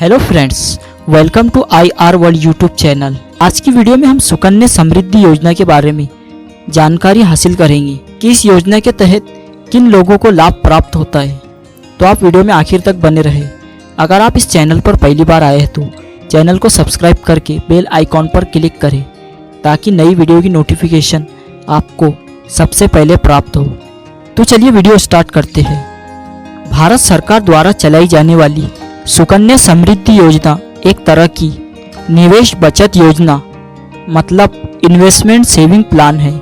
Hello friends, welcome to IR world YouTube channel. आज की video में हम सुकन्या समृद्धि योजना के बारे में जानकारी हासिल करेंगे कि इस योजना के तहत किन लोगों को लाभ प्राप्त होता है। तो आप वीडियो में आखिर तक बने रहे। अगर आप इस चैनल पर पहली बार आए हैं तो चैनल को सब्सक्राइब करके बेल आइकॉन पर क्लिक करें ताकि नई वीडियो की नोटिफिकेशन आपको सबसे पहले प्राप्त हो। तो चलिए वीडियो स्टार्ट करते हैं। भारत सरकार द्वारा चलाई जाने वाली सुकन्या समृद्धि योजना एक तरह की निवेश बचत योजना मतलब इन्वेस्टमेंट सेविंग प्लान है।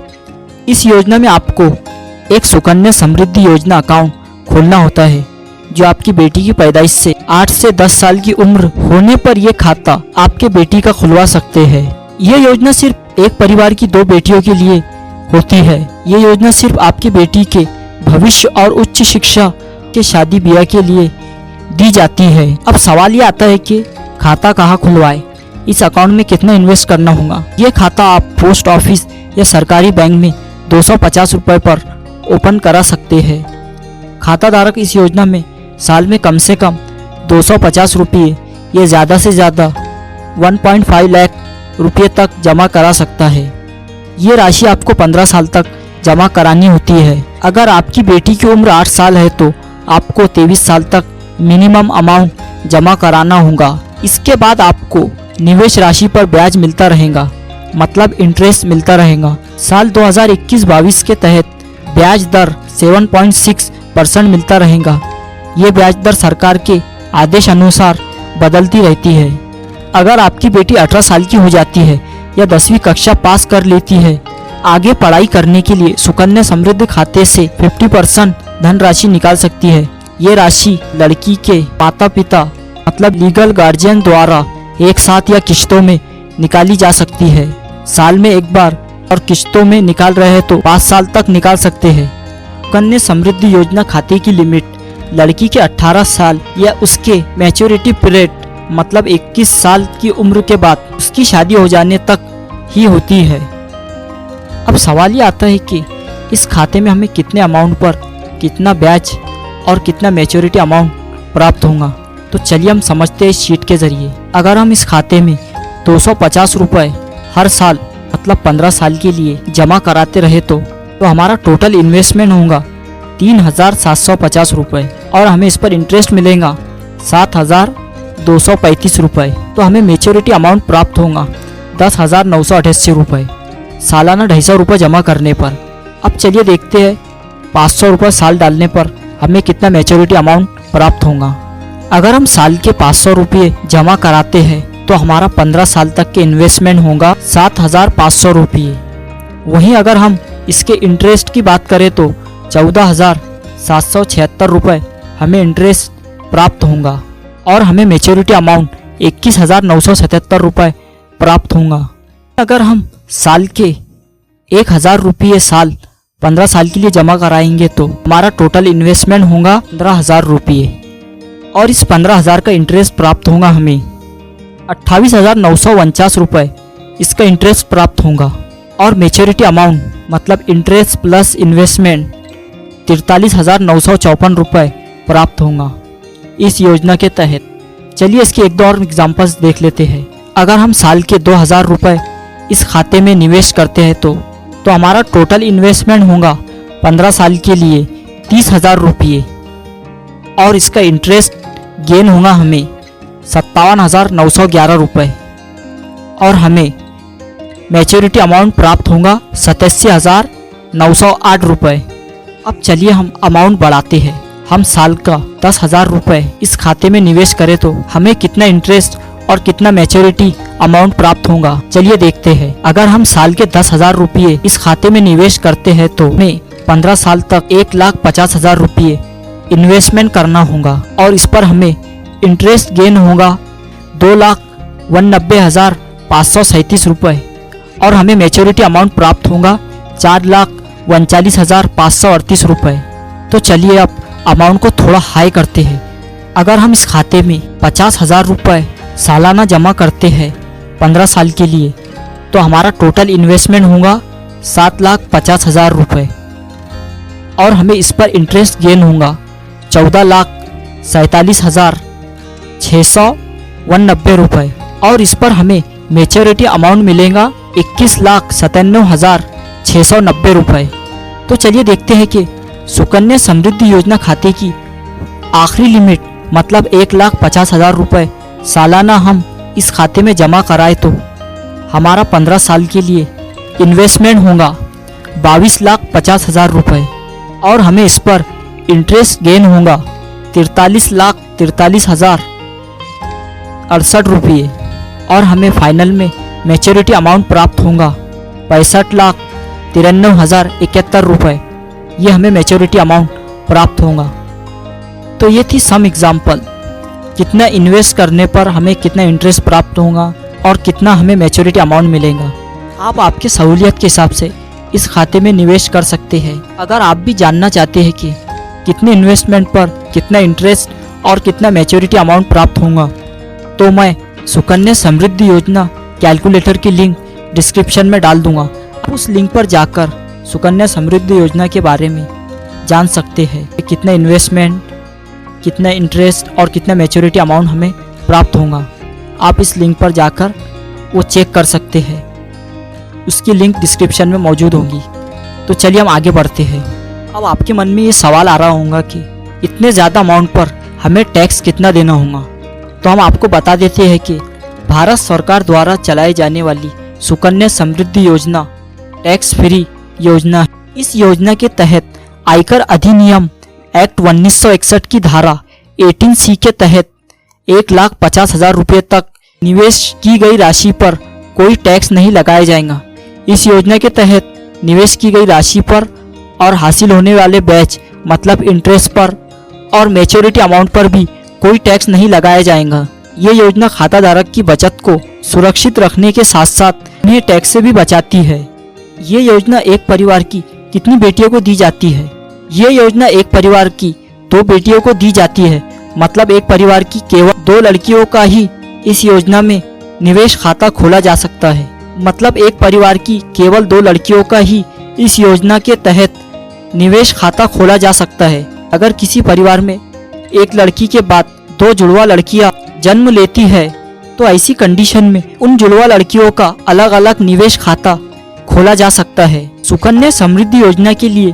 इस योजना में आपको एक सुकन्या समृद्धि योजना अकाउंट खोलना होता है जो आपकी बेटी की पैदाइश से 8 से 10 साल की उम्र होने पर यह खाता आपके बेटी का खुलवा सकते हैं। यह योजना सिर्फ एक परिवार की 2 बेटियों के लिए होती है। यह योजना सिर्फ आपकी बेटी के भविष्य और उच्च शिक्षा के शादी ब्याह के लिए दी जाती है। अब सवाल ये आता है कि खाता कहाँ खुलवाए, इस अकाउंट में कितना इन्वेस्ट करना होगा। ये खाता आप पोस्ट ऑफिस या सरकारी बैंक में 250 रुपए पर ओपन करा सकते हैं। खाता धारक इस योजना में साल में कम से कम 250 रुपये या ज़्यादा से ज़्यादा 1.5 लाख रुपये तक जमा करा सकता है। ये राशि आपको 15 साल तक जमा करानी होती है। अगर आपकी बेटी की उम्र 8 साल है तो आपको 23 साल तक मिनिमम अमाउंट जमा कराना होगा। इसके बाद आपको निवेश राशि पर ब्याज मिलता रहेगा, मतलब इंटरेस्ट मिलता रहेगा। साल 2021-22 के तहत ब्याज दर 7.6% मिलता रहेगा। ये ब्याज दर सरकार के आदेश अनुसार बदलती रहती है। अगर आपकी बेटी 18 साल की हो जाती है या 10वीं कक्षा पास कर लेती है, आगे पढ़ाई करने के लिए सुकन्या समृद्धि खाते से 50% धनराशि निकाल सकती है। ये राशि लड़की के माता पिता मतलब लीगल गार्जियन द्वारा एक साथ या किश्तों में निकाली जा सकती है। साल में एक बार और किश्तों में निकाल रहे हैं तो 5 साल तक निकाल सकते हैं। सुकन्या समृद्धि योजना खाते की लिमिट लड़की के 18 साल या उसके मैच्योरिटी पीरियड मतलब 21 साल की उम्र के बाद उसकी शादी हो जाने तक ही होती है। अब सवाल ये आता है कि इस खाते में हमें कितने अमाउंट पर कितना ब्याज और कितना मैच्योरिटी अमाउंट प्राप्त होगा। तो चलिए हम समझते हैं इस शीट के जरिए। अगर हम इस खाते में 250 रुपये हर साल मतलब 15 साल के लिए जमा कराते रहे तो हमारा टोटल इन्वेस्टमेंट होगा 3,750 रुपये और हमें इस पर इंटरेस्ट मिलेगा 7,235 रुपये। तो हमें मैच्योरिटी अमाउंट प्राप्त होगा 10,988 रुपये सालाना 250 रुपये जमा करने पर। अब चलिए देखते हैं 500 रुपये साल डालने पर हमें कितना मैच्योरिटी अमाउंट प्राप्त होगा। अगर हम साल के 500 रुपये जमा कराते हैं तो हमारा 15 साल तक के इन्वेस्टमेंट होगा 7,500 रुपये। वहीं अगर हम इसके इंटरेस्ट की बात करें तो 14,776 रुपये हमें इंटरेस्ट प्राप्त होगा और हमें मैच्योरिटी अमाउंट 21,977 रुपये प्राप्त होगा। अगर हम साल के 1,000 रुपये साल 15 साल के लिए जमा कराएंगे तो हमारा टोटल इन्वेस्टमेंट होगा 15,000 रुपये और इस 15,000 का इंटरेस्ट प्राप्त होगा हमें 28,949 रुपये इसका इंटरेस्ट प्राप्त होगा और मैच्योरिटी अमाउंट मतलब इंटरेस्ट प्लस इन्वेस्टमेंट 43,954 रुपये प्राप्त होगा इस योजना के तहत। चलिए इसके एक दो और एग्जाम्पल्स देख लेते हैं। अगर हम साल के 2,000 रुपये इस खाते में निवेश करते हैं तो हमारा टोटल इन्वेस्टमेंट होगा 15 साल के लिए 30,000 रुपये और इसका इंटरेस्ट गेन होगा हमें 57,911 रुपये और हमें मैच्योरिटी अमाउंट प्राप्त होगा 87,908 रुपये। अब चलिए हम अमाउंट बढ़ाते हैं। हम साल का 10,000 रुपये इस खाते में निवेश करें तो हमें कितना इंटरेस्ट और कितना मैच्योरिटी अमाउंट प्राप्त होगा। चलिए देखते हैं। अगर हम साल के 10,000 रुपये इस खाते में निवेश करते हैं तो हमें 15 साल तक 1,50,000 रुपये इन्वेस्टमेंट करना होगा और इस पर हमें इंटरेस्ट गेन होगा 2,90,537 रुपये और हमें मैच्योरिटी अमाउंट प्राप्त होगा 4,39,538 रुपये। तो चलिए अब अमाउंट को थोड़ा हाई करते हैं। अगर हम इस खाते में 50,000 रुपये सालाना जमा करते हैं 15 साल के लिए तो हमारा टोटल इन्वेस्टमेंट होगा 7,50,000 रुपये और हमें इस पर इंटरेस्ट गेन होगा 14,47,600 190 रुपये और इस पर हमें मेच्योरिटी अमाउंट मिलेगा 21,97,690 रुपये। तो चलिए देखते हैं कि सुकन्या समृद्धि योजना खाते की आखिरी लिमिट मतलब 1,50,000 रुपये सालाना हम इस खाते में जमा कराए तो हमारा 15 साल के लिए इन्वेस्टमेंट होगा 22,50,000 रुपये और हमें इस पर इंटरेस्ट गेन होगा 43,43,068 रुपये और हमें फाइनल में मैच्योरिटी अमाउंट प्राप्त होगा 65,93,071 रुपये। ये हमें मैच्योरिटी अमाउंट प्राप्त होगा। तो ये थी सम एग्जाम्पल, कितना इन्वेस्ट करने पर हमें कितना इंटरेस्ट प्राप्त होगा और कितना हमें मैच्योरिटी अमाउंट मिलेगा। आप आपकी सहूलियत के हिसाब से इस खाते में निवेश कर सकते हैं। अगर आप भी जानना चाहते हैं कि कितने इन्वेस्टमेंट पर कितना इंटरेस्ट और कितना मैच्योरिटी अमाउंट प्राप्त होगा, तो मैं सुकन्या समृद्धि योजना कैलकुलेटर की लिंक डिस्क्रिप्शन में डाल दूंगा। आप उस लिंक पर जाकर सुकन्या समृद्धि योजना के बारे में जान सकते हैं कि कितना इन्वेस्टमेंट, कितना इंटरेस्ट और कितना मैच्योरिटी अमाउंट हमें प्राप्त होगा। आप इस लिंक पर जाकर वो चेक कर सकते हैं, उसकी लिंक डिस्क्रिप्शन में मौजूद होगी। तो चलिए हम आगे बढ़ते हैं। अब आपके मन में ये सवाल आ रहा होगा कि इतने ज़्यादा अमाउंट पर हमें टैक्स कितना देना होगा। तो हम आपको बता देते हैं कि भारत सरकार द्वारा चलाई जाने वाली सुकन्या समृद्धि योजना टैक्स फ्री योजना है। इस योजना के तहत आयकर अधिनियम एक्ट 1961 की धारा 18C के तहत 1,50,000 रुपये तक निवेश की गई राशि पर कोई टैक्स नहीं लगाया जाएगा। इस योजना के तहत निवेश की गई राशि पर और हासिल होने वाले बैच मतलब इंटरेस्ट पर और मैच्योरिटी अमाउंट पर भी कोई टैक्स नहीं लगाया जाएगा। ये योजना खाता धारक की बचत को सुरक्षित रखने के साथ साथ उन्हें टैक्स से भी बचाती है। ये योजना एक परिवार की कितनी बेटियों को दी जाती है? ये योजना एक परिवार की 2 बेटियों को दी जाती है, मतलब एक परिवार की केवल 2 लड़कियों का ही इस योजना में निवेश खाता खोला जा सकता है। मतलब एक परिवार की केवल 2 लड़कियों का ही इस योजना के तहत निवेश खाता खोला जा सकता है। अगर किसी परिवार में एक लड़की के बाद 2 जुड़वा लड़कियां जन्म लेती है तो ऐसी कंडीशन में उन जुड़वा लड़कियों का अलग अलग निवेश खाता खोला जा सकता है। सुकन्या समृद्धि योजना के लिए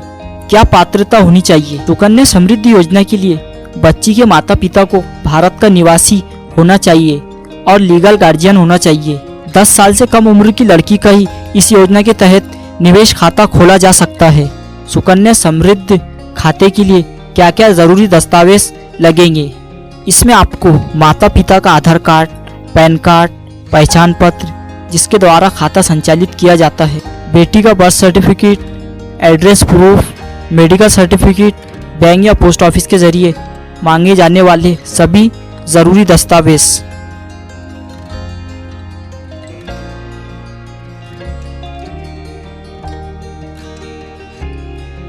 क्या पात्रता होनी चाहिए? सुकन्या समृद्धि योजना के लिए बच्ची के माता पिता को भारत का निवासी होना चाहिए और लीगल गार्जियन होना चाहिए। 10 साल से कम उम्र की लड़की का ही इस योजना के तहत निवेश खाता खोला जा सकता है। सुकन्या समृद्धि खाते के लिए क्या क्या जरूरी दस्तावेज लगेंगे? इसमें आपको माता पिता का आधार कार्ड, पैन कार्ड, पहचान पत्र जिसके द्वारा खाता संचालित किया जाता है, बेटी का birth certificate, address proof, medical certificate, bank या पोस्ट ऑफिस के जरिए मांगे जाने वाले सभी ज़रूरी दस्तावेज